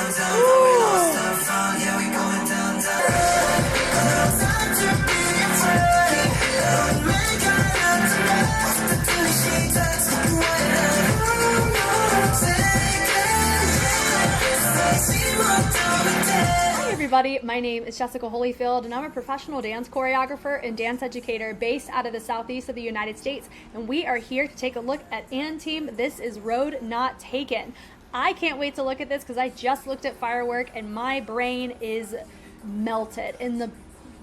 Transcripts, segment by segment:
Hi everybody, my name is Jessica Holyfield and I'm a professional dance choreographer and dance educator based out of the southeast of the United States, and we are here to take a look at And Team. This is Road Not Taken. I can't wait to look at this because I just looked at Firework and my brain is melted in the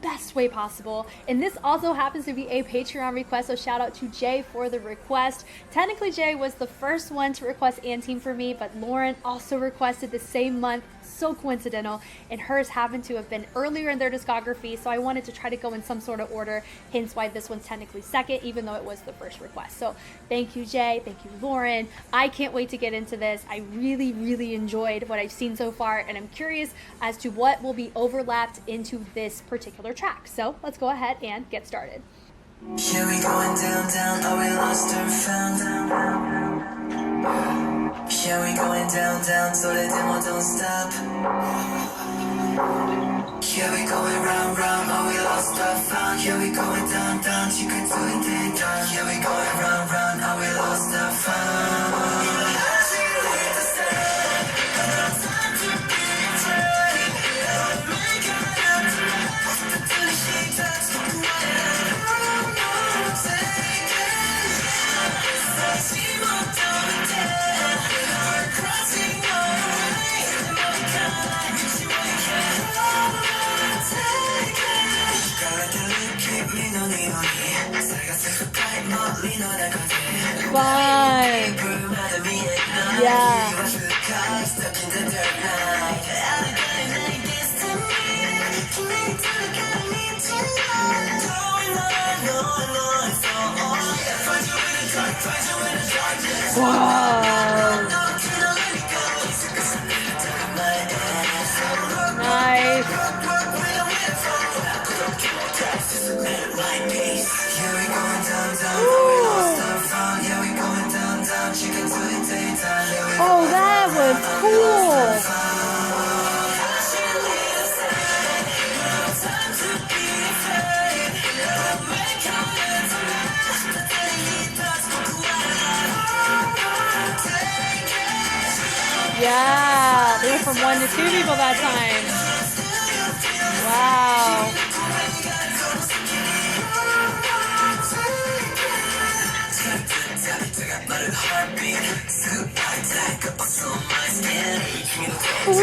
best way possible. And this also happens to be a Patreon request, so shout out to Jay for the request. Technically Jay was the first one to request And Team for me, but Lauren also requested the same month. So coincidental, and hers happened to have been earlier in their discography, so I wanted to try to go in some sort of order, hence why this one's technically second, even though it was the first request. So thank you Jay, thank you Lauren. I can't wait to get into this. I really enjoyed what I've seen so far, and I'm curious as to what will be overlapped into this particular track. So let's go ahead and get started. Here we going down, oh we lost and found. Here we going down, so the demo don't stop. Here we going round, oh we lost and found. Here we going down, you can do it then down. Here we going round, oh we lost and found. Fun. Yeah. Wow. Nice. Oh, that was cool. Yeah, they went from 1 to 2 people that time. Wow. Ooh.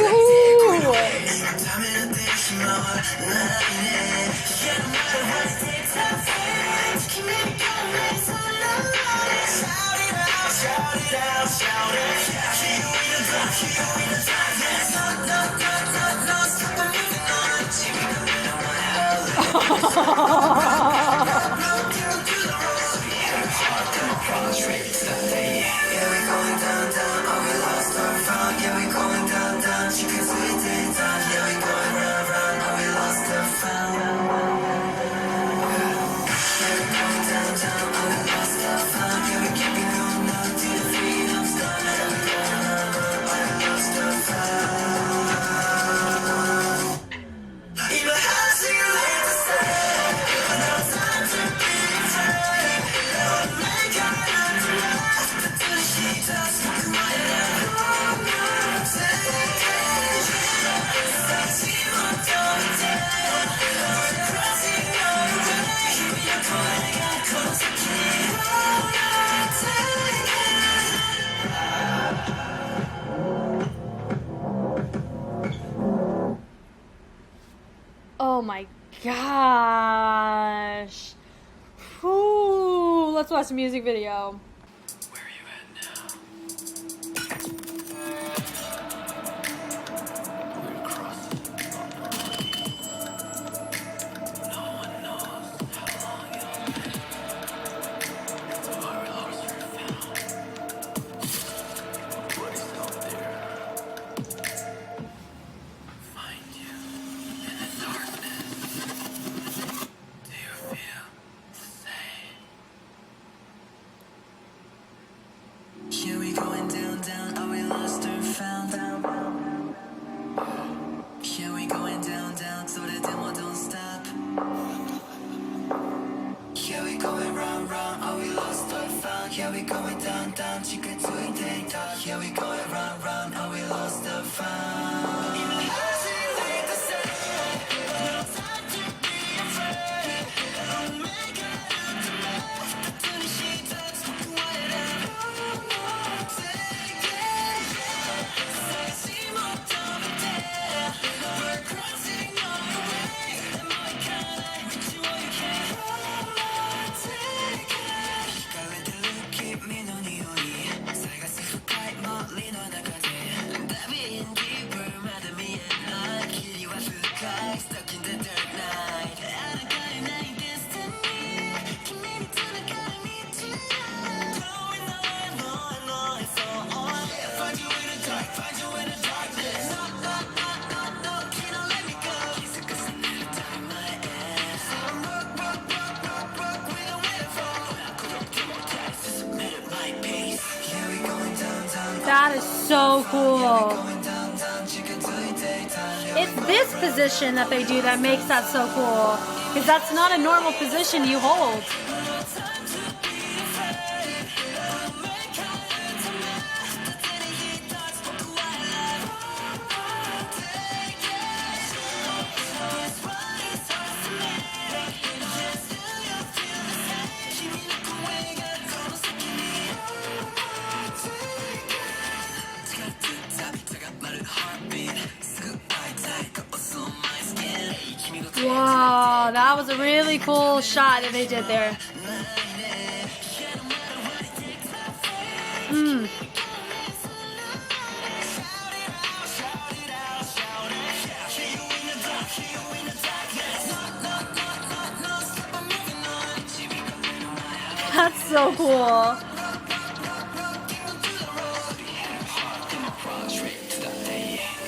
Oh my gosh. Whew. Let's watch the music video. Where are you at now? We're across. No one knows how long it'll take. So I lost or found. What is out there? Find you in the darkness. Do you feel the same? fun. In the house we live the same. No time to be afraid. Oh my God, the tune she talks whatever. Take it. Say more time. We're crossing on your way. And my kind, I reach you all you can. Take it. 惹れてる君の匂い探す深い森の中で Diving deeper まだ見えない霧は深い Stuck in the dark night あらがえない Destiny 君に繋がる道 Going on and on and so on Find you in the dark, find you in the darkness No, no, no, no, no, can't let me go 気づかせないため前へ So I'm rock with a waterfall 孤独でも絶え進める my pace Yeah, we going down, down That is so cool. going down, down 近づいていた It's this position that they do that makes that so cool. Because that's not a normal position you hold. Wow, that was a really cool shot that they did there. That's so cool.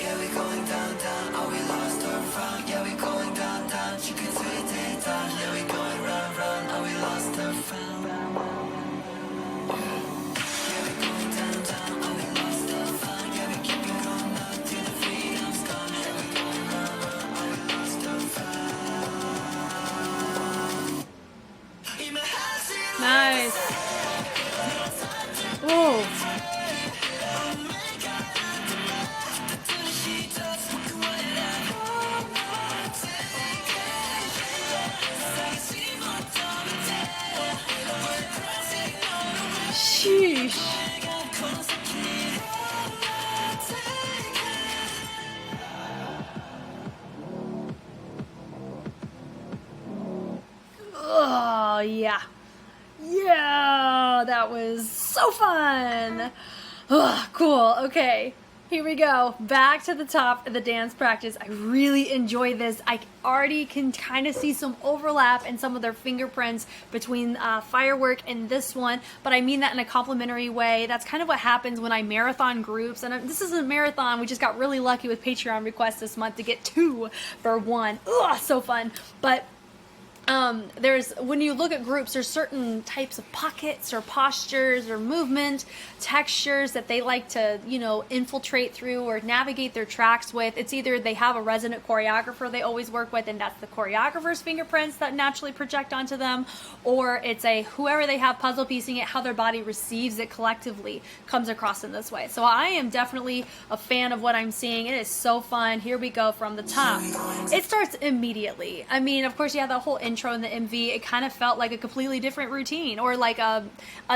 Yeah, we going down, down. Are we lost or found? Yeah, we going down, down. You can sweet it down. Yeah, we going run, run. Are we lost or found? Yeah, we going down, down. Are we lost or found? Yeah, we keep it going up till the freedom's gone. Yeah, we going run, run. Are we lost or found? In my house, Nice. Ooh. Sheesh. Oh, yeah. Yeah, that was so fun. Ugh, cool. Okay, here we go. Back to the top of the dance practice. I really enjoy this. I already can kind of see some overlap in some of their fingerprints between Firework and this one, but I mean that in a complimentary way. That's kind of what happens when I marathon groups, and this isn't a marathon. We just got really lucky with Patreon requests this month to get 2 for 1. Ugh, so fun. But when you look at groups, there's certain types of pockets or postures or movement textures that they like to, you know, infiltrate through or navigate their tracks with. It's either they have a resident choreographer they always work with, and that's the choreographer's fingerprints that naturally project onto them, or it's whoever they have puzzle piecing it, how their body receives it collectively comes across in this way. So I am definitely a fan of what I'm seeing. It is so fun. Here we go from the top. It starts immediately. I mean, of course, you have that whole intro in the MV. It kind of felt like a completely different routine, or like a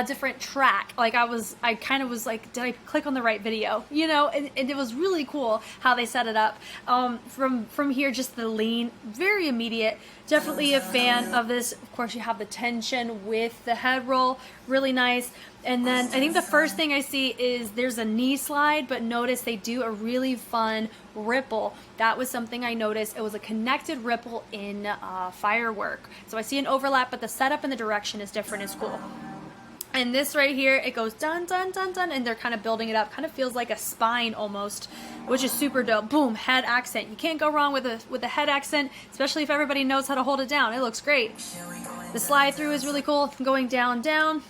different track. Like I kind of was like, did I click on the right video? You know, and it was really cool how they set it up. From here, just the lean, very immediate. Definitely a fan of this. Of course, you have the tension with the head roll, really nice. And then I think the first thing I see is there's a knee slide, but notice they do a really fun ripple. That was something I noticed. It was a connected ripple in Firework. So I see an overlap, but the setup and the direction is different. It's cool. And this right here, it goes dun dun dun dun, and they're kind of building it up. Kind of feels like a spine almost, which is super dope. Boom, head accent. You can't go wrong with a head accent, especially if everybody knows how to hold it down. It looks great. The slide through is really cool. Going down, down.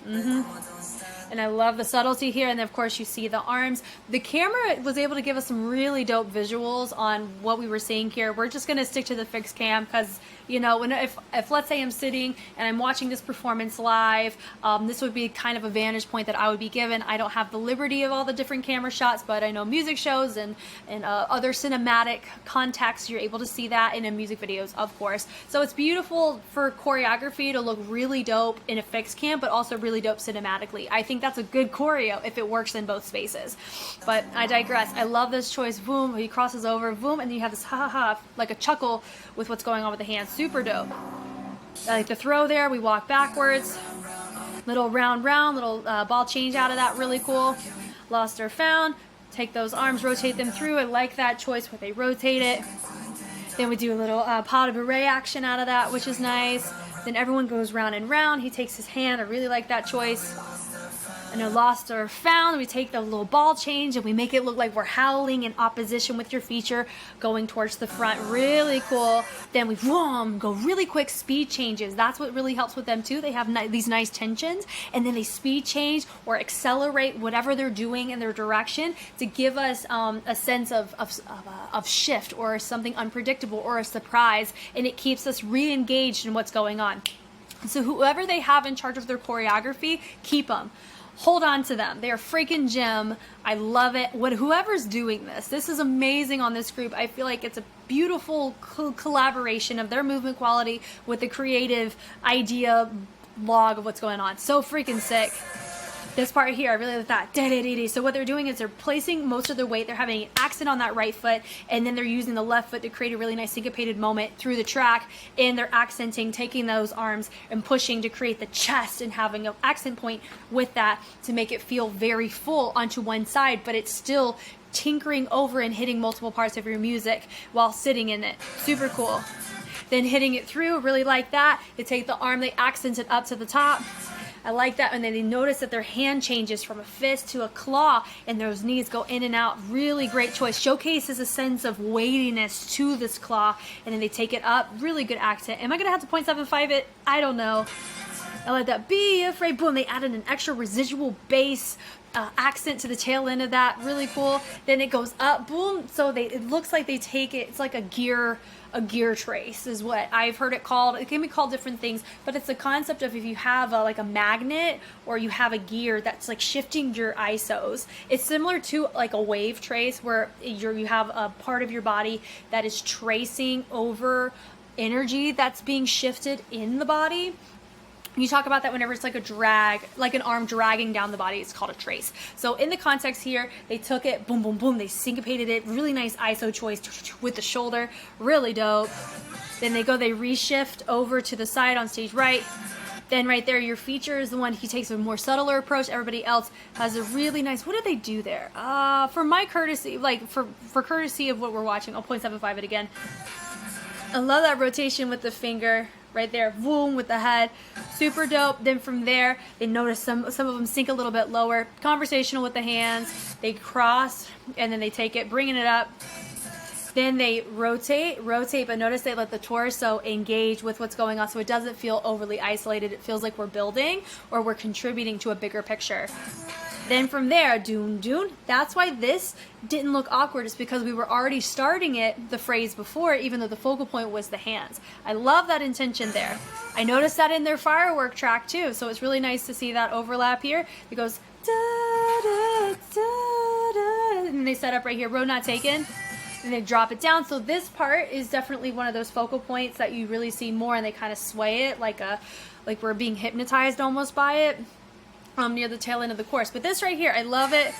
And I love the subtlety here. And then of course you see the arms. The camera was able to give us some really dope visuals on what we were seeing here. We're just gonna stick to the fixed cam because, you know, if let's say I'm sitting and I'm watching this performance live, this would be kind of a vantage point that I would be given. I don't have the liberty of all the different camera shots, but I know music shows and other cinematic contexts, you're able to see that in music videos, of course. So it's beautiful for choreography to look really dope in a fixed cam, but also really dope cinematically. I think that's a good choreo if it works in both spaces. But I digress. I love this choice. Boom, he crosses over, boom, and then you have this ha ha ha, like a chuckle with what's going on with the hands. Super dope. I like the throw there. We walk backwards. Little round, little ball change out of that. Really cool. Lost or found. Take those arms, rotate them through. I like that choice where they rotate it. Then we do a little pas de bourrée action out of that, which is nice. Then everyone goes round and round. He takes his hand. I really like that choice. And a lost or found, we take the little ball change and we make it look like we're howling in opposition with your feature going towards the front. Really cool. Then we go really quick speed changes. That's what really helps with them too. They have these nice tensions, and then they speed change or accelerate whatever they're doing in their direction to give us a sense of shift or something unpredictable or a surprise, and it keeps us re-engaged in what's going on. So whoever they have in charge of their choreography, keep them. Hold on to them. They are freaking gem. I love it. Whoever's doing this is amazing on this group. I feel like it's a beautiful collaboration of their movement quality with the creative idea log of what's going on. So freaking sick. This part here, I really like that. So what they're doing is they're placing most of their weight. They're having an accent on that right foot, and then they're using the left foot to create a really nice syncopated moment through the track. And they're accenting, taking those arms and pushing to create the chest and having an accent point with that to make it feel very full onto one side, but it's still tinkering over and hitting multiple parts of your music while sitting in it. Super cool. Then hitting it through, really like that. They take the arm, they accent it up to the top. I like that. And then they notice that their hand changes from a fist to a claw and those knees go in and out. Really great choice. Showcases a sense of weightiness to this claw, and then they take it up. Really good accent. Am I going to have to 0.75 it? I don't know. I like that. Be afraid. Boom. They added an extra residual bass accent to the tail end of that. Really cool. Then it goes up. Boom. So it looks like they take it. It's like a gear trace is what I've heard it called. It can be called different things, but it's the concept of if you have like a magnet or you have a gear that's like shifting your ISOs. It's similar to like a wave trace where you have a part of your body that is tracing over energy that's being shifted in the body. You talk about that whenever it's like a drag, like an arm dragging down the body. It's called a trace. So in the context here, they took it, boom, boom, boom. They syncopated it. Really nice ISO choice with the shoulder. Really dope. Then they reshift over to the side on stage right. Then right there, your feature is the one, he takes a more subtler approach. Everybody else has a really nice, what did they do there? For my courtesy, like for courtesy of what we're watching, I'll 0.75 it again. I love that rotation with the finger. Right there, boom, with the head. Super dope. Then from there, they notice some of them sink a little bit lower. Conversational with the hands. They cross, and then they take it, bringing it up. Then they rotate, but notice they let the torso engage with what's going on so it doesn't feel overly isolated. It feels like we're building or we're contributing to a bigger picture. Then from there, doon, doon. That's why this didn't look awkward. It's because we were already starting it, the phrase before, even though the focal point was the hands. I love that intention there. I noticed that in their firework track too, so it's really nice to see that overlap here. It goes da da da da, and they set up right here, road not taken, and they drop it down. So this part is definitely one of those focal points that you really see more, and they kind of sway it like we're being hypnotized almost by it. Near the tail end of the course. But this right here, I love it.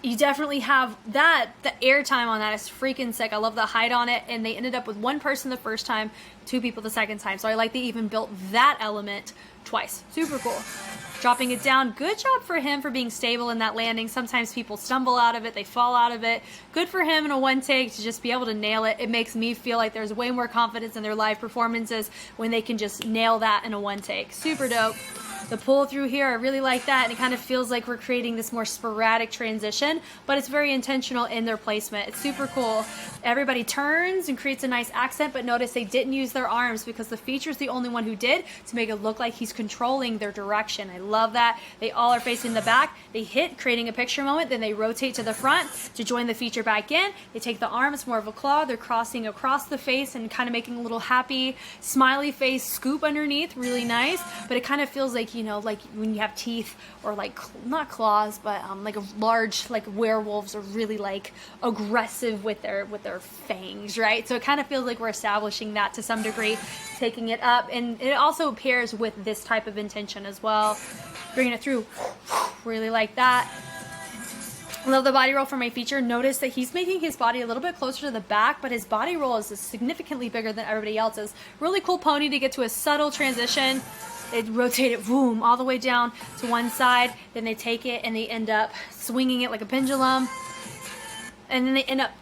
You definitely have that. The airtime on that is freaking sick. I love the height on it, and they ended up with one person the first time, 2 people the second time. So I like they even built that element twice. Super cool. Dropping it down. Good job for him for being stable in that landing. Sometimes people stumble out of it, they fall out of it. Good for him in a one take to just be able to nail it. It makes me feel like there's way more confidence in their live performances when they can just nail that in a one take. Super dope. The pull through here, I really like that, and it kind of feels like we're creating this more sporadic transition, but it's very intentional in their placement. It's super cool. Everybody turns and creates a nice accent, but notice they didn't use their arms because the feature's the only one who did, to make it look like he's controlling their direction. I love that. They all are facing the back. They hit, creating a picture moment, then they rotate to the front to join the feature back in. They take the arm, it's more of a claw. They're crossing across the face and kind of making a little happy, smiley face scoop underneath. Really nice, but it kind of feels like, you know, like when you have teeth, or like, not claws, but like a large, like werewolves are really like aggressive with their fangs, right? So it kind of feels like we're establishing that to some degree, taking it up, and it also pairs with this type of intention as well. Bringing it through, really like that. Love the body roll for my feature. Notice that he's making his body a little bit closer to the back, but his body roll is significantly bigger than everybody else's. Really cool pony to get to a subtle transition. They rotate it, boom, all the way down to one side. Then they take it and they end up swinging it like a pendulum. And then they end up,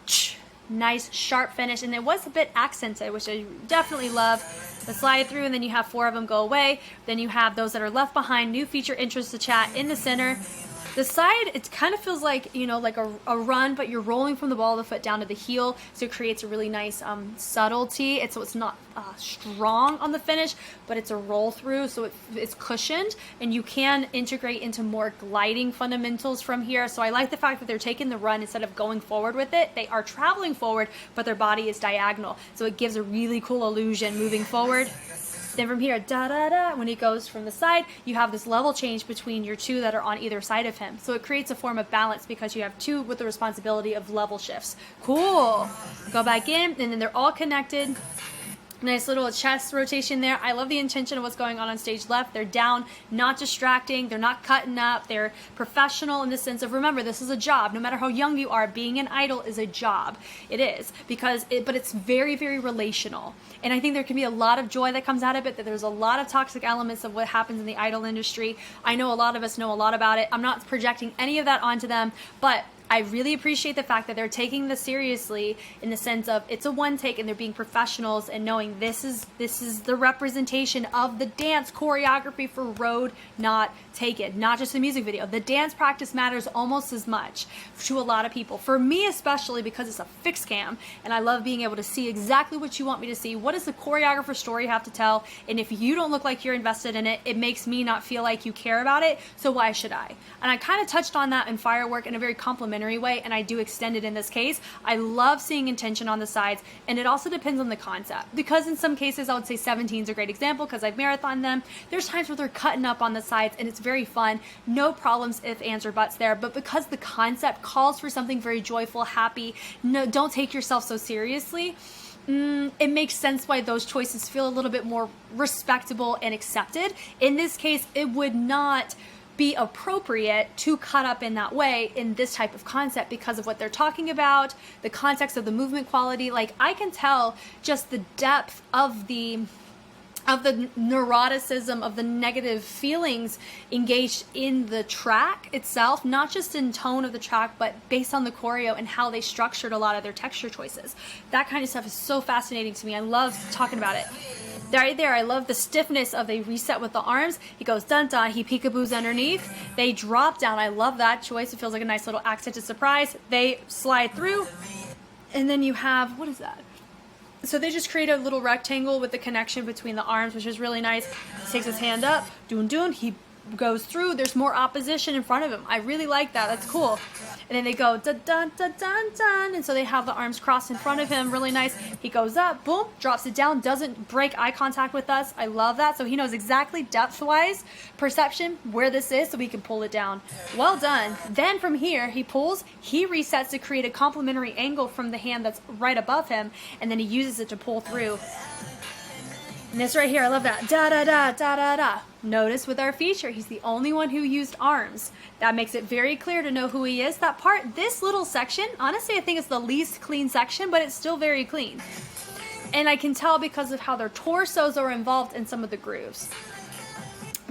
nice sharp finish. And it was a bit accented, which I definitely love. The slide through, and then you have 4 of them go away. Then you have those that are left behind, new feature interest to chat in the center. The side, it kind of feels like, you know, like a run, but you're rolling from the ball of the foot down to the heel, so it creates a really nice subtlety. So it's not strong on the finish, but it's a roll through, so it's cushioned, and you can integrate into more gliding fundamentals from here. So I like the fact that they're taking the run instead of going forward with it. They are traveling forward, but their body is diagonal, so it gives a really cool illusion moving forward. Then from here, da-da-da, when he goes from the side, you have this level change between your 2 that are on either side of him. So it creates a form of balance because you have 2 with the responsibility of level shifts. Cool. Go back in, and then they're all connected. Nice little chest rotation there. I love the intention of what's going on stage left. They're down, not distracting. They're not cutting up. They're professional in the sense of, remember, this is a job. No matter how young you are, being an idol is a job. It is, but it's very, very relational. And I think there can be a lot of joy that comes out of it, that there's a lot of toxic elements of what happens in the idol industry. I know a lot of us know a lot about it. I'm not projecting any of that onto them, but I really appreciate the fact that they're taking this seriously in the sense of it's a one take, and they're being professionals and knowing this is the representation of the dance choreography for Road Not Taken, not just the music video. The dance practice matters almost as much to a lot of people. For me especially, because it's a fixed cam, and I love being able to see exactly what you want me to see. What does the choreographer story have to tell? And if you don't look like you're invested in it, it makes me not feel like you care about it, so why should I? And I kind of touched on that in Firework in a very complimentary way, and I do extend it in this case. I love seeing intention on the sides, and it also depends on the concept, because in some cases I would say 17 is a great example because I've marathoned them. There's times where they're cutting up on the sides and it's very fun, no problems, if, ands, or buts there, but because the concept calls for something very joyful, happy, no, don't take yourself so seriously, it makes sense why those choices feel a little bit more respectable and accepted. In this case, it would not be appropriate to cut up in that way in this type of concept because of what they're talking about, the context of the movement quality. Like, I can tell just the depth of the neuroticism, of the negative feelings engaged in the track itself, not just in tone of the track, but based on the choreo and how they structured a lot of their texture choices. That kind of stuff is so fascinating to me. I love talking about it. Right there, I love the stiffness of they reset with the arms. He goes dun-dun, he peekaboos underneath. They drop down. I love that choice. It feels like a nice little accented surprise. They slide through, and then you have, what is that? So they just create a little rectangle with the connection between the arms, which is really nice. He takes his hand up, doon, he goes through. There's more opposition in front of him. I really like that. That's cool. And then they go dun dun dun dun dun, and so they have the arms crossed in front of him. Really nice. He goes up, boom, drops it down, doesn't break eye contact with us. I love that. So he knows exactly depth-wise, perception, where this is, so we can pull it down. Well done. Then from here, he pulls, he resets to create a complementary angle from the hand that's right above him, and then he uses it to pull through. And this right here, I love that. Da da da da da da. Notice with our feature, he's the only one who used arms. That makes it very clear to know who he is. That part, this little section, honestly, I think it's the least clean section, but it's still very clean. And I can tell because of how their torsos are involved in some of the grooves.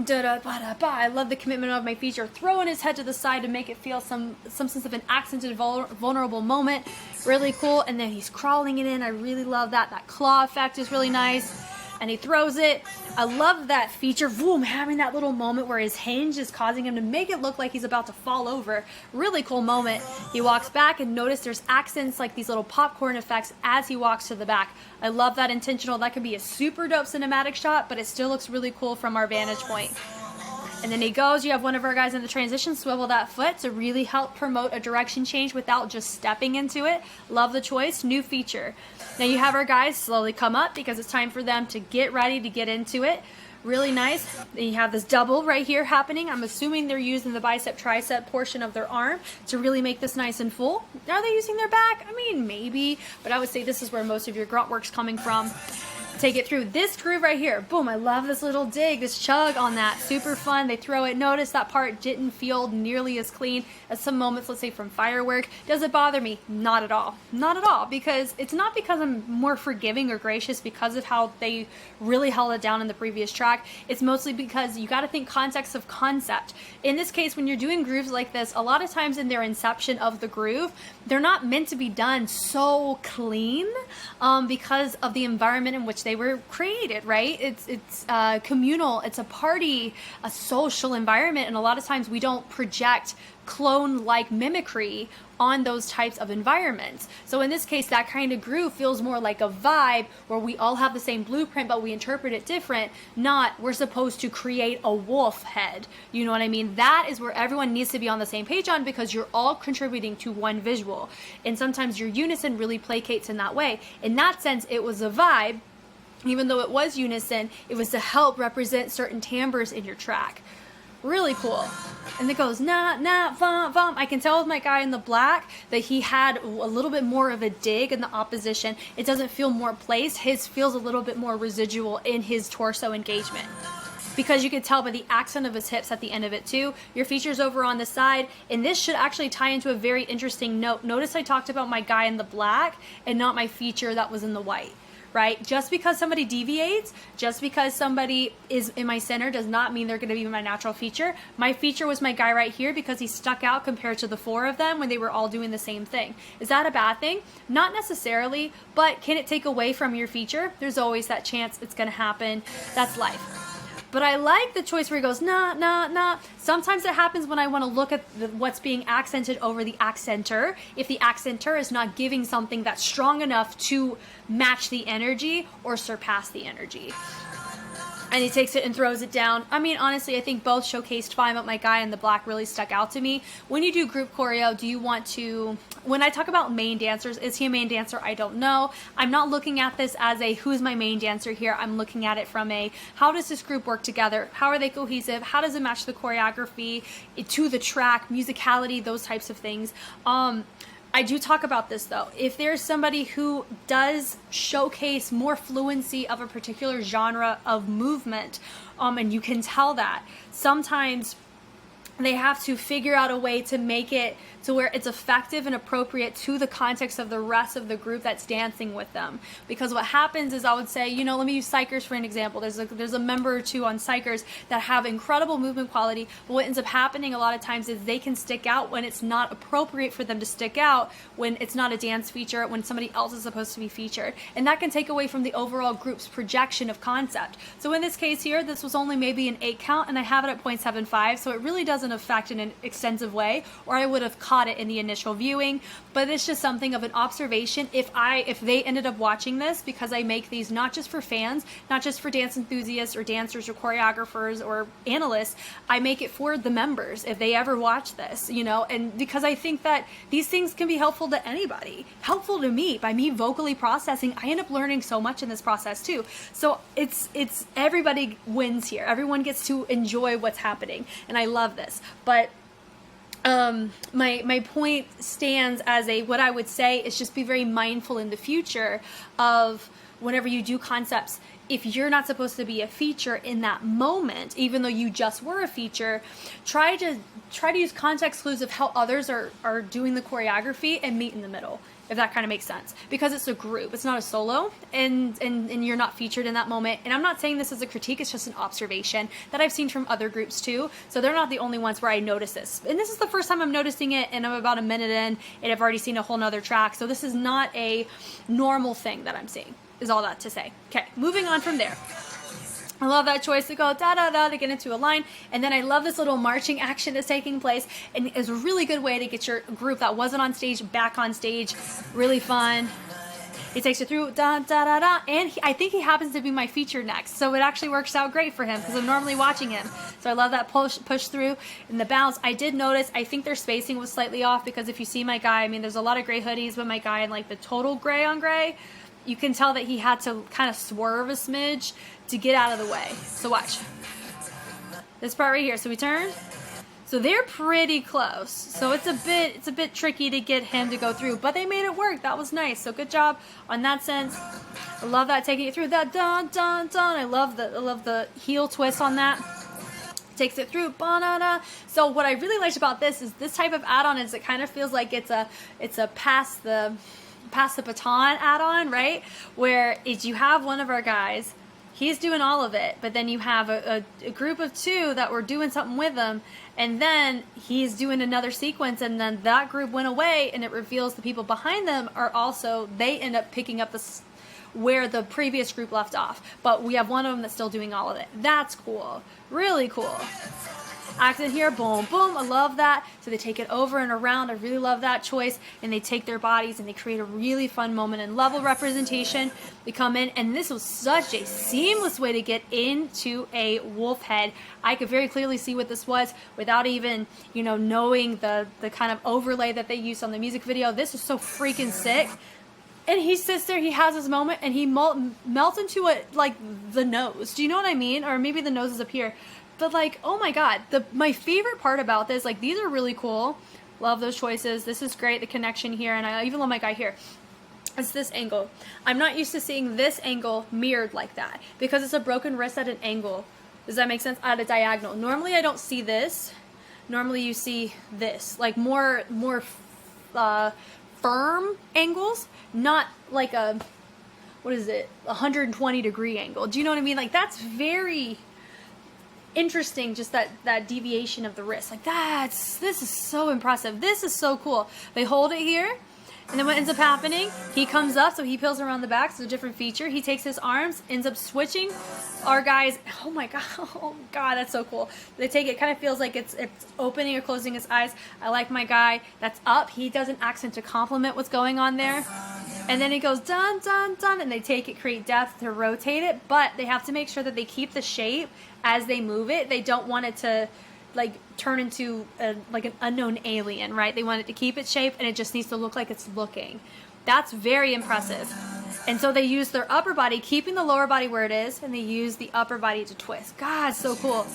Da da ba da ba. I love the commitment of my feature, throwing his head to the side to make it feel some sense of an accented, vulnerable moment. Really cool. And then he's crawling it in. I really love that. That claw effect is really nice. and he throws it. I love that feature, boom, having that little moment where his hinge is causing him to make it look like he's about to fall over. Really cool moment. He walks back, and notice there's accents like these little popcorn effects as he walks to the back. I love that intentional. That could be a super dope cinematic shot, but it still looks really cool from our vantage point. And then he goes, you have one of our guys in the transition swivel that foot to really help promote a direction change without just stepping into it. Love the choice, new feature. Now you have our guys slowly come up because it's time for them to get ready to get into it. Really nice. Then you have this double right here happening. I'm assuming they're using the bicep tricep portion of their arm to really make this nice and full. Are they using their back? I mean, maybe, but I would say this is where most of your grunt work's coming from. Take it through this groove right here. Boom, I love this little dig, this chug on that. Super fun. They throw it. Notice that part didn't feel nearly as clean as some moments, let's say from firework. Does it bother me? Not at all. Not at all, because it's not because I'm more forgiving or gracious because of how they really held it down in the previous track. It's mostly because you got to think context of concept. In this case, when you're doing grooves like this, a lot of times in their inception of the groove, they're not meant to be done so clean because of the environment in which they were created, right? It's communal, it's a party, a social environment, and a lot of times we don't project clone-like mimicry on those types of environments. So in this case, that kind of groove feels more like a vibe where we all have the same blueprint, but we interpret it different, not we're supposed to create a wolf head. You know what I mean? That is where everyone needs to be on the same page on, because you're all contributing to one visual. And sometimes your unison really placates in that way. In that sense, it was a vibe. Even though it was unison, it was to help represent certain timbres in your track. Really cool. And it goes, nah, nah, vom, vom. I can tell with my guy in the black that he had a little bit more of a dig in the opposition. It doesn't feel more placed. His feels a little bit more residual in his torso engagement. Because you can tell by the accent of his hips at the end of it too. Your feature's over on the side, and this should actually tie into a very interesting note. Notice I talked about my guy in the black and not my feature that was in the white. Right? Just because somebody deviates, just because somebody is in my center does not mean they're going to be my natural feature. My feature was my guy right here because he stuck out compared to the four of them when they were all doing the same thing. Is that a bad thing? Not necessarily, but can it take away from your feature? There's always that chance it's going to happen. That's life. But I like the choice where he goes, nah, nah, nah. Sometimes it happens when I want to look at what's being accented over the accenter. If the accenter is not giving something that's strong enough to match the energy or surpass the energy. And he takes it and throws it down. I mean, honestly, I think both showcased fine, but my guy in the black really stuck out to me. When you do group choreo, do you want to, when I talk about main dancers, is he a main dancer? I don't know. I'm not looking at this as a who's my main dancer here. I'm looking at it from a how does this group work together? How are they cohesive? How does it match the choreography to the track, musicality, those types of things. I do talk about this though. If there's somebody who does showcase more fluency of a particular genre of movement, and you can tell that, sometimes they have to figure out a way to make it to where it's effective and appropriate to the context of the rest of the group that's dancing with them. Because what happens is, I would say, you know, let me use Psychers for an example. There's a member or two on Psychers that have incredible movement quality, but what ends up happening a lot of times is they can stick out when it's not appropriate for them to stick out, when it's not a dance feature, when somebody else is supposed to be featured. And that can take away from the overall group's projection of concept. So in this case here, this was only maybe an 8 count, and I have it at 0.75, so it really doesn't affect in an extensive way, or I would have caught it in the initial viewing. But it's just something of an observation. If they ended up watching this, because I make these not just for fans, not just for dance enthusiasts or dancers or choreographers or analysts, I make it for the members if they ever watch this, you know, and because I think that these things can be helpful to anybody, helpful to me. By me vocally processing, I end up learning so much in this process too. So it's everybody wins here. Everyone gets to enjoy what's happening, and I love this. But my point stands as what I would say is just be very mindful in the future of whenever you do concepts, if you're not supposed to be a feature in that moment, even though you just were a feature, try to use context clues of how others are doing the choreography and meet in the middle, if that kind of makes sense. Because it's a group, it's not a solo, and you're not featured in that moment. And I'm not saying this as a critique, it's just an observation that I've seen from other groups too. So they're not the only ones where I notice this. And this is the first time I'm noticing it, and I'm about a minute in, and I've already seen a whole nother track. So this is not a normal thing that I'm seeing. is all that to say. Okay, moving on from there. I love that choice to go da-da-da to get into a line. And then I love this little marching action that's taking place. And it's a really good way to get your group that wasn't on stage back on stage. Really fun. He takes it through da-da-da-da. And I think he happens to be my feature next. So it actually works out great for him because I'm normally watching him. So I love that push through and the bounce. I did notice, I think their spacing was slightly off because if you see my guy, I mean, there's a lot of gray hoodies, but my guy in like the total gray on gray, you can tell that he had to kind of swerve a smidge to get out of the way. So watch. This part right here. So we turn. So they're pretty close. So it's a bit tricky to get him to go through, but they made it work. That was nice. So good job on that sense. I love that taking it through. That dun dun dun. I love the heel twist on that. Takes it through. Ba-da-da. So what I really liked about this is this type of add-on is it kind of feels like it's a pass the baton add-on, right? Where you have one of our guys, he's doing all of it, but then you have a group of two that were doing something with him, and then he's doing another sequence, and then that group went away, and it reveals the people behind them are also, they end up picking up where the previous group left off, but we have one of them that's still doing all of it. That's cool. Really cool. Accent here, boom, boom, I love that. So they take it over and around. I really love that choice. And they take their bodies and they create a really fun moment and level representation. They come in, and this was such a seamless way to get into a wolf head. I could very clearly see what this was without even, you know, knowing the kind of overlay that they used on the music video. This is so freaking sick. And he sits there, he has his moment, and he melts into it like the nose. Do you know what I mean? Or maybe the nose is up here. But like, oh my god, my favorite part about this, like these are really cool. Love those choices. This is great, the connection here, and I even love my guy here. It's this angle. I'm not used to seeing this angle mirrored like that because it's a broken wrist at an angle. Does that make sense? At a diagonal. Normally I don't see this. Normally you see this, like more firm angles, not like a, what is it, 120 degree angle. Do you know what I mean? Like that's very interesting, just that deviation of the wrist. Like this is so impressive. This is so cool. They hold it here, and then what ends up happening, he comes up, so he peels around the back, so a different feature. He takes his arms, ends up switching. Our guys, oh my god, that's so cool. They take it, kind of feels like it's opening or closing his eyes. I like my guy that's up. He does an accent to complement what's going on there. And then it goes dun dun dun, and they take it, create depth to rotate it, but they have to make sure that they keep the shape as they move it. They don't want it to like turn into like an unknown alien, right? They want it to keep its shape, and it just needs to look like it's looking. That's very impressive. And so they use their upper body, keeping the lower body where it is, and they use the upper body to twist. God, so cool.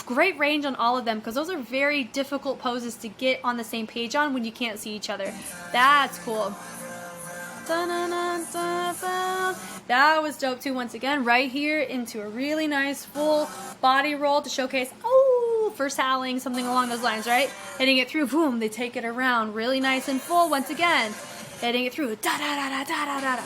Great range on all of them, because those are very difficult poses to get on the same page on when you can't see each other. That's cool. That was dope too. Once again, right here into a really nice full body roll to showcase, oh, first howling, something along those lines, right? Hitting it through, boom, they take it around really nice and full once again. Hitting it through, da da da da da da da.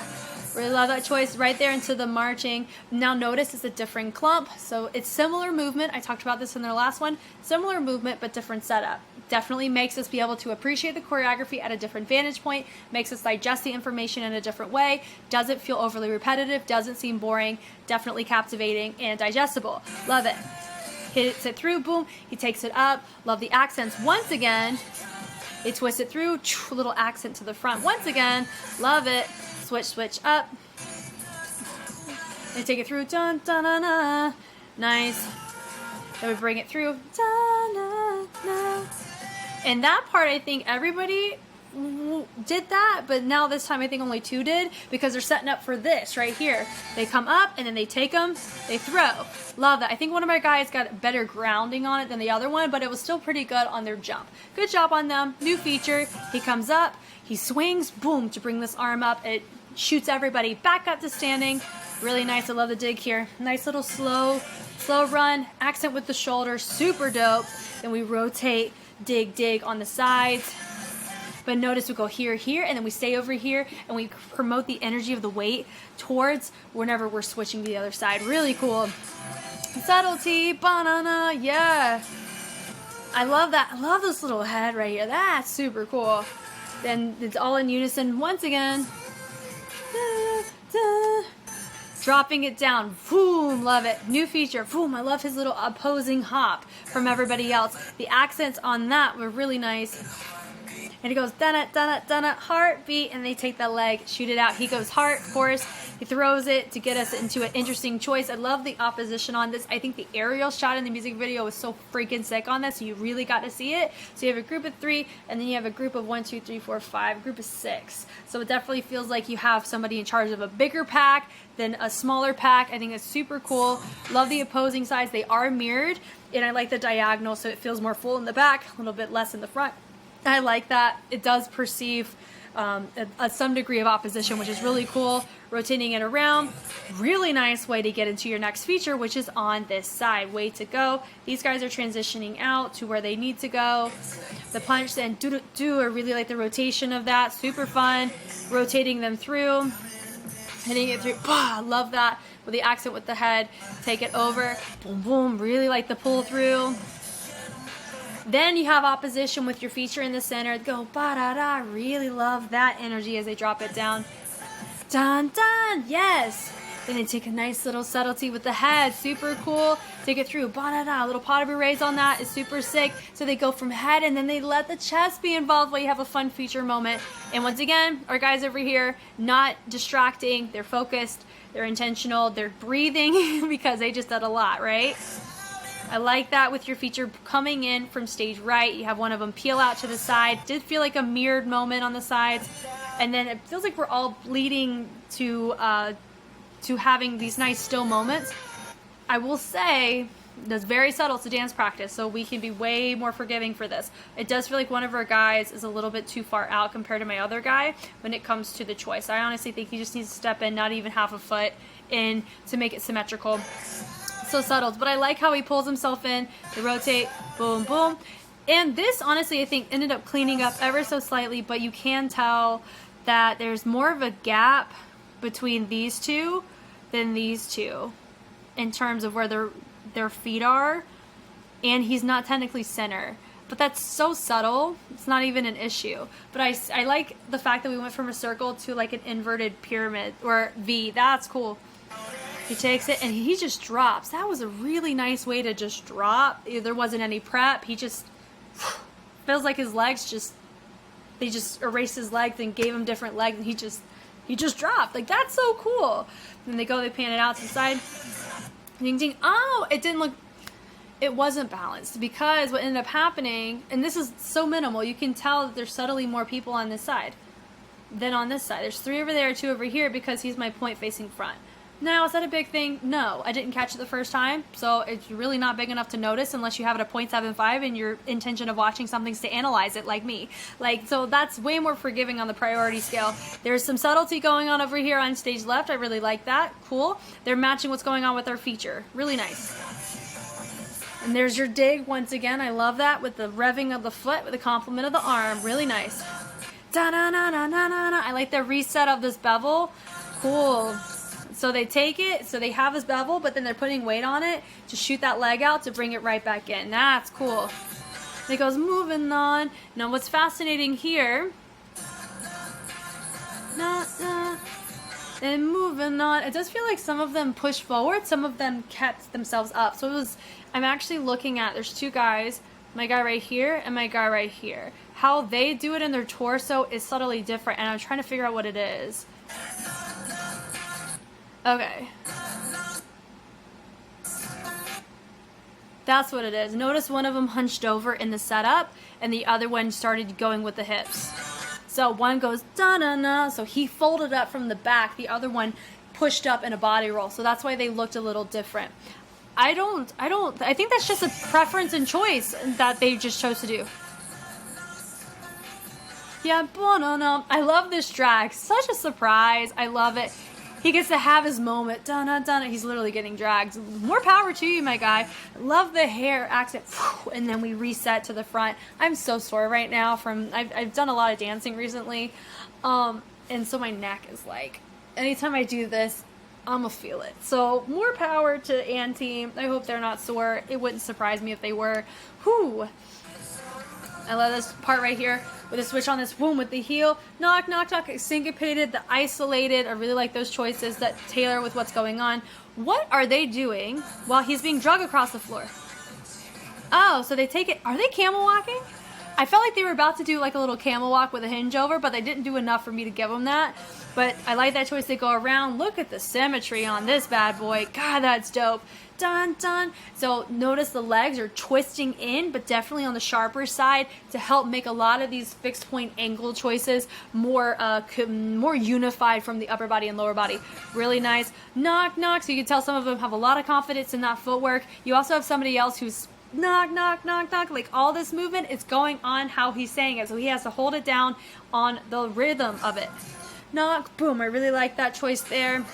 Really love that choice right there into the marching. Now notice it's a different clump, so it's similar movement. I talked about this in their last one. Similar movement, but different setup. Definitely makes us be able to appreciate the choreography at a different vantage point, makes us digest the information in a different way, doesn't feel overly repetitive, doesn't seem boring, definitely captivating and digestible. Love it. Hits it through, boom, he takes it up. Love the accents. Once again, they twist it through, little accent to the front. Once again, love it. Switch, switch up. They take it through, dun, dun, dun, dun. Nice. Then we bring it through, dun, dun, dun. And that part, I think everybody did that, but now this time I think only 2 did, because they're setting up for this right here. They come up and then they take them, they throw. Love that. I think one of my guys got better grounding on it than the other one, but it was still pretty good on their jump. Good job on them. New feature. He comes up, he swings, boom, to bring this arm up. It shoots everybody back up to standing. Really nice. I love the dig here. Nice little slow run. Accent with the shoulder. Super dope. Then we rotate, dig, dig on the sides. But notice we go here, here, and then we stay over here, and we promote the energy of the weight towards whenever we're switching to the other side. Really cool. Subtlety, banana, yeah. I love that. I love this little head right here. That's super cool. Then it's all in unison once again. Da, da. dropping it down, boom, love it. New feature, boom, I love his little opposing hop from everybody else. The accents on that were really nice. And he goes, dun-it, dun-it, dun-it, heartbeat, and they take that leg, shoot it out. He goes heart, of course. He throws it to get us into an interesting choice. I love the opposition on this. I think the aerial shot in the music video was so freaking sick on this, so you really got to see it. So you have a group of 3, and then you have a group of 1, 2, 3, 4, 5, a group of 6. So it definitely feels like you have somebody in charge of a bigger pack than a smaller pack. I think it's super cool. Love the opposing sides. They are mirrored, and I like the diagonal, so it feels more full in the back, a little bit less in the front. I like that. It does perceive some degree of opposition, which is really cool. Rotating it around, really nice way to get into your next feature, which is on this side. Way to go. These guys are transitioning out to where they need to go. The punch and do I really like the rotation of that. Super fun. Rotating them through, hitting it through. Bah, love that. With the accent with the head, take it over. Boom, boom. Really like the pull through. Then you have opposition with your feature in the center. Go ba-da-da. Really love that energy as they drop it down. Dun, dun. Yes. Then they take a nice little subtlety with the head. Super cool. Take it through. Ba-da-da. A little pot of erase on that is super sick. So they go from head, and then they let the chest be involved while you have a fun feature moment. And once again, our guys over here, not distracting. They're focused. They're intentional. They're breathing because they just did a lot, right? I like that with your feature coming in from stage right. You have one of them peel out to the side. Did feel like a mirrored moment on the sides. And then it feels like we're all leading to having these nice still moments. I will say that's very subtle. It's a dance practice, so we can be way more forgiving for this. It does feel like one of our guys is a little bit too far out compared to my other guy when it comes to the choice. I honestly think he just needs to step in, not even half a foot in, to make it symmetrical. So subtle, but I like how he pulls himself in. They rotate, boom, boom. And this, honestly, I think ended up cleaning up ever so slightly, but you can tell that there's more of a gap between these two than these two in terms of where their feet are, and he's not technically center. But that's so subtle, it's not even an issue. But I like the fact that we went from a circle to like an inverted pyramid, or V. That's cool. He takes it and he just drops. That was a really nice way to just drop. There wasn't any prep. He just feels like his legs they just erased his legs and gave him different legs, and he just dropped. Like, that's so cool. And they pan it out to the side. Ding ding. Oh, it wasn't balanced, because what ended up happening, and this is so minimal, you can tell that there's subtly more people on this side than on this side. There's 3 over there, 2 over here, because he's my point facing front. Now, is that a big thing? No, I didn't catch it the first time, so it's really not big enough to notice unless you have it at 0.75 and your intention of watching something's to analyze it, like me. So that's way more forgiving on the priority scale. There's some subtlety going on over here on stage left. I really like that. Cool. They're matching what's going on with our feature. Really nice. And there's your dig once again. I love that with the revving of the foot with the complement of the arm. Really nice. Da-na-na-na-na-na-na. I like the reset of this bevel. Cool. So they take it, so they have this bevel, but then they're putting weight on it to shoot that leg out to bring it right back in. That's cool. And it goes moving on. Now what's fascinating here, and moving on, it does feel like some of them pushed forward, some of them kept themselves up. So I'm actually looking at, there's 2 guys, my guy right here and my guy right here. How they do it in their torso is subtly different, and I'm trying to figure out what it is. Okay. That's what it is. Notice one of them hunched over in the setup, and the other one started going with the hips. So one goes da-na-na, so he folded up from the back. The other one pushed up in a body roll. So that's why they looked a little different. I think that's just a preference and choice that they just chose to do. Yeah, no. I love this drag. Such a surprise. I love it. He gets to have his moment. Dun-dun-dun. He's literally getting dragged. More power to you, my guy. Love the hair accent. And then we reset to the front. I'm so sore right now from... I've done a lot of dancing recently. And so my neck is like... Anytime I do this, I'm gonna feel it. So more power to Ann team. I hope they're not sore. It wouldn't surprise me if they were. Whew. I love this part right here with the switch on this, boom, with the heel, knock, knock, knock, syncopated, the isolated. I really like those choices that tailor with what's going on. What are they doing while he's being dragged across the floor? Oh, so they take it, are they camel walking? I felt like they were about to do like a little camel walk with a hinge over, but they didn't do enough for me to give them that. But I like that choice. They go around. Look at the symmetry on this bad boy. God, that's dope. Dun, dun. So notice the legs are twisting in, but definitely on the sharper side to help make a lot of these fixed point angle choices more unified from the upper body and lower body. Really nice. Knock, knock. So you can tell some of them have a lot of confidence in that footwork. You also have somebody else who's knock, knock, knock, knock. Like all this movement is going on how he's saying it. So he has to hold it down on the rhythm of it. Knock, boom. I really like that choice there.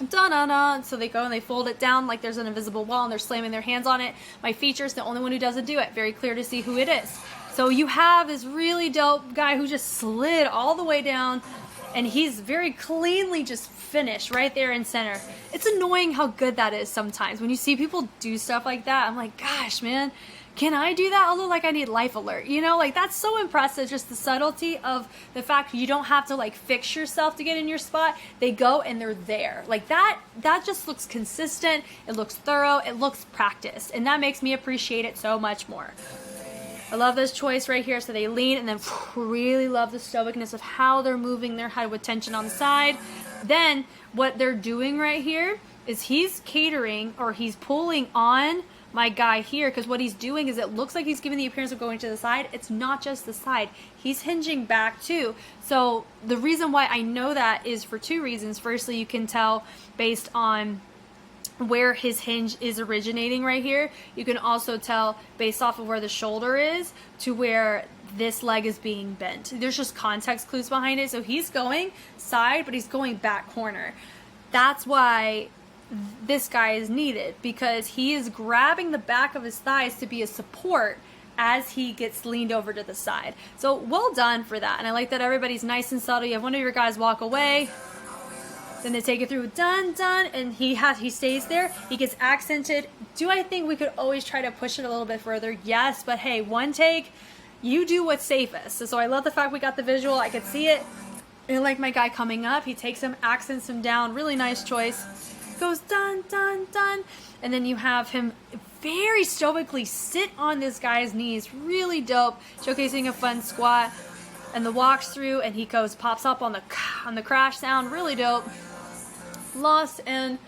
Da-da-da. So they go and they fold it down like there's an invisible wall and they're slamming their hands on it. My feature's the only one who doesn't do it. Very clear to see who it is. So you have this really dope guy who just slid all the way down and he's very cleanly just finished right there in center. It's annoying how good that is sometimes. When you see people do stuff like that, I'm like, gosh, man, can I do that? Although, like, I need life alert, you know? Like, that's so impressive, just the subtlety of the fact you don't have to, like, fix yourself to get in your spot. They go and they're there. Like, that just looks consistent. It looks thorough. It looks practiced. And that makes me appreciate it so much more. I love this choice right here. So they lean and then really love the stoicness of how they're moving their head with tension on the side. Then what they're doing right here is he's catering or he's pulling on my guy here, because what he's doing is it looks like he's giving the appearance of going to the side. It's not just the side. He's hinging back too. So the reason why I know that is for two reasons. Firstly, you can tell based on where his hinge is originating right here. You can also tell based off of where the shoulder is to where this leg is being bent. There's just context clues behind it. So he's going side, but he's going back corner. That's why this guy is needed, because he is grabbing the back of his thighs to be a support as he gets leaned over to the side. So well done for that. And I like that everybody's nice and subtle. You have one of your guys walk away, then they take it through, dun dun, and he stays there. He gets accented. Do I think we could always try to push it a little bit further? Yes, but hey, one take, you do what's safest. So I love the fact we got the visual. I could see it. I like my guy coming up. He takes him, accents him down. Really nice choice. Goes dun dun dun, and then you have him very stoically sit on this guy's knees. Really dope, showcasing a fun squat. And the walks through, and he goes pops up on the crash sound. Really dope. Lost and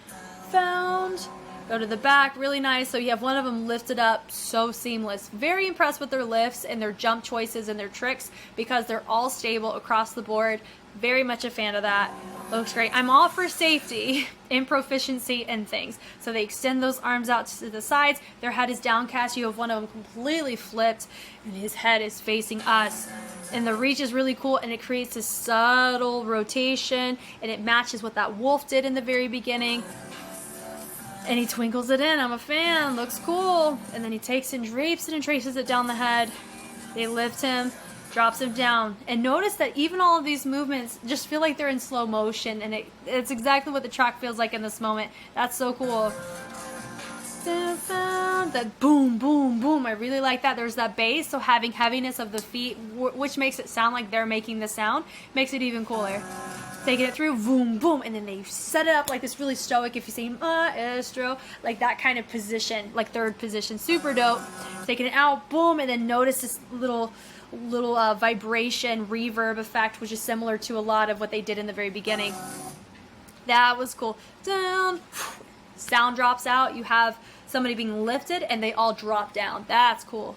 found. Go to the back, really nice. So you have one of them lifted up, so seamless. Very impressed with their lifts and their jump choices and their tricks because they're all stable across the board. Very much a fan of that. Looks great. I'm all for safety and proficiency and things. So they extend those arms out to the sides. Their head is downcast. You have one of them completely flipped and his head is facing us. And the reach is really cool, and it creates a subtle rotation, and it matches what that wolf did in the very beginning. And he twinkles it in. I'm a fan. Looks cool. And then he takes and drapes it and traces it down the head. They lift him, drops him down. And notice that even all of these movements just feel like they're in slow motion, and it's exactly what the track feels like in this moment. That's so cool. That boom, boom, boom. I really like that. There's that bass, so having heaviness of the feet, which makes it sound like they're making the sound, makes it even cooler. Taking it through, boom, boom, and then they set it up like this really stoic, if you say maestro, like that kind of position, like third position. Super dope. Taking it out, boom, and then notice this little vibration reverb effect, which is similar to a lot of what they did in the very beginning. That was cool. Down, sound drops out. You have somebody being lifted and they all drop down. That's cool.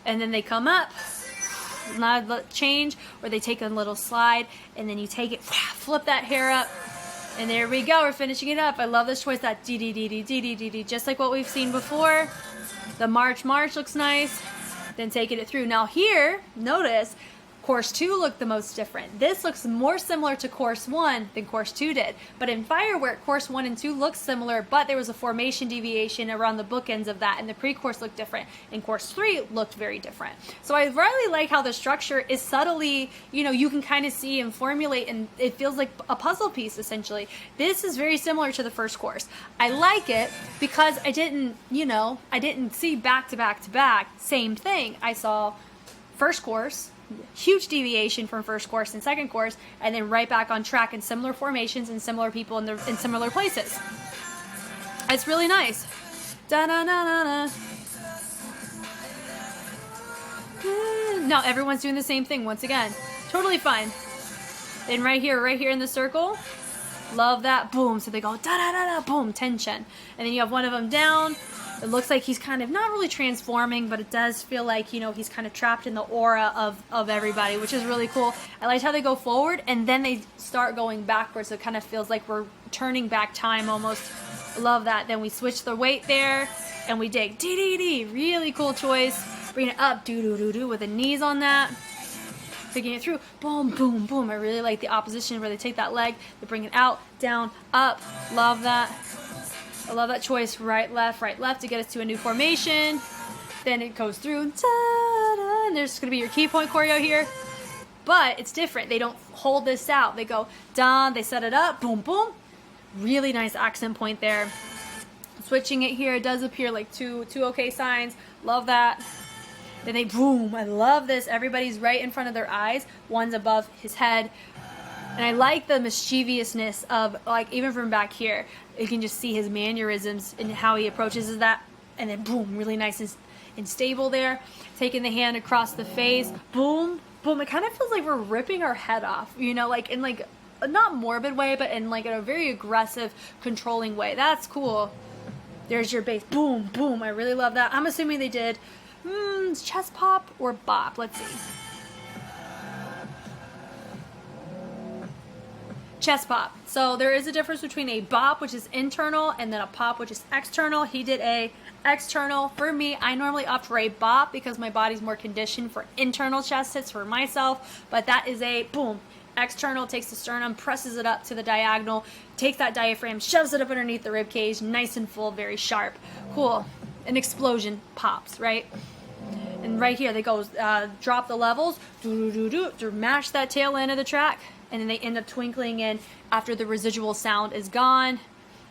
And then they come up, not change, or they take a little slide, and then you take it, flip that hair up, and there we go. We're finishing it up. I love this choice, that D, just like what we've seen before. The march looks nice. Then taking it through. Now here, notice Course 2 looked the most different. This looks more similar to Course 1 than Course 2 did. But in firework, Course 1 and 2 looked similar, but there was a formation deviation around the bookends of that, and the pre-course looked different. And Course 3 looked very different. So I really like how the structure is subtly, you know, you can kind of see and formulate, and it feels like a puzzle piece, essentially. This is very similar to the first course. I like it because I didn't, you know, I didn't see back to back to back, same thing. I saw first course, huge deviation from first course and second course, and then right back on track in similar formations and similar people in similar places. It's really nice. Da-na-na-na-na. Now everyone's doing the same thing once again. Totally fine. Then right here in the circle, love that, boom. So they go da-da-da-da, boom, tension. And then you have one of them down. It looks like he's kind of not really transforming, but it does feel like, you know, he's kind of trapped in the aura of everybody, which is really cool. I like how they go forward and then they start going backwards. So it kind of feels like we're turning back time almost. Love that. Then we switch the weight there and we dig D-D-D. Really cool choice. Bring it up, do-do-do-do, with the knees on that. Taking it through, boom, boom, boom. I really like the opposition where they take that leg, they bring it out, down, up. Love that. I love that choice, right, left, to get us to a new formation. Then it goes through, ta-da, and there's going to be your key point choreo here. But it's different. They don't hold this out. They go down, they set it up, boom, boom. Really nice accent point there. Switching it here, it does appear like two okay signs. Love that. Then they boom. I love this. Everybody's right in front of their eyes. One's above his head. And I like the mischievousness of, like, even from back here, you can just see his mannerisms and how he approaches that. And then boom, really nice and stable there. Taking the hand across the face. Boom, boom. It kind of feels like we're ripping our head off, you know, like in like a not morbid way, but in like a very aggressive, controlling way. That's cool. There's your base. Boom, boom. I really love that. I'm assuming they did chest pop or bop. Let's see. Chest pop. So there is a difference between a bop, which is internal, and then a pop, which is external. He did a external. For me, I normally opt for a bop because my body's more conditioned for internal chest hits for myself, but that is a boom. External, takes the sternum, presses it up to the diagonal, takes that diaphragm, shoves it up underneath the rib cage, nice and full, very sharp. Cool. An explosion pops, right? And right here, they go drop the levels, do mash that tail end of the track, and then they end up twinkling in after the residual sound is gone,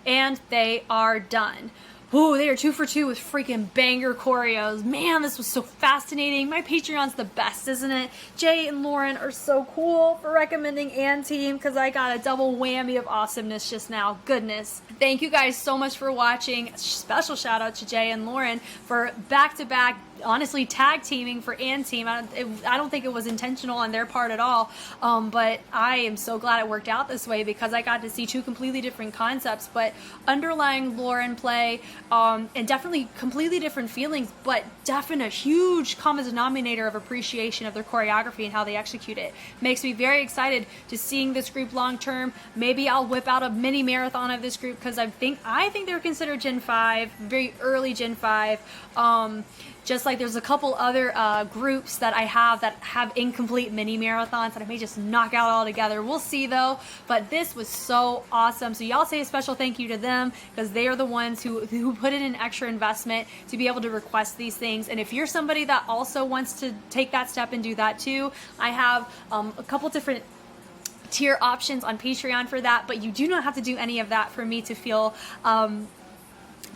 and they are done. Ooh, they are 2 for 2 with freaking banger choreos. Man, this was so fascinating. My Patreon's the best, isn't it? Jay and Lauren are so cool for recommending and team because I got a double whammy of awesomeness just now. Goodness. Thank you guys so much for watching. Special shout out to Jay and Lauren for back-to-back, honestly, tag teaming for and team. I don't think it was intentional on their part at all, but I am so glad it worked out this way because I got to see 2 completely different concepts, but underlying lore and play, and definitely completely different feelings, but definitely a huge common denominator of appreciation of their choreography and how they execute it. Makes me very excited to seeing this group long term. Maybe I'll whip out a mini marathon of this group because I think they're considered Gen 5, very early Gen 5. Just like there's a couple other groups that I have that have incomplete mini marathons that I may just knock out all together. We'll see though, but this was so awesome. So y'all say a special thank you to them because they are the ones who put in an extra investment to be able to request these things. And if you're somebody that also wants to take that step and do that too, I have a couple different tier options on Patreon for that, but you do not have to do any of that for me to feel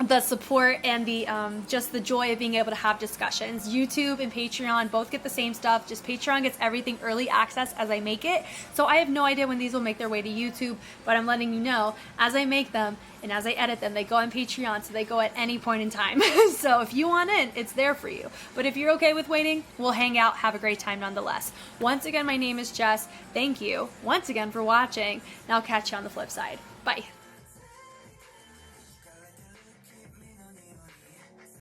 the support and the just the joy of being able to have discussions. YouTube and Patreon both get the same stuff, just Patreon gets everything early access as I make it. So I have no idea when these will make their way to YouTube, but I'm letting you know as I make them and as I edit them, they go on Patreon, so they go at any point in time. So if you want in, it's there for you. But if you're okay with waiting, we'll hang out, have a great time nonetheless. Once again, my name is Jess. Thank you once again for watching, and I'll catch you on the flip side. Bye.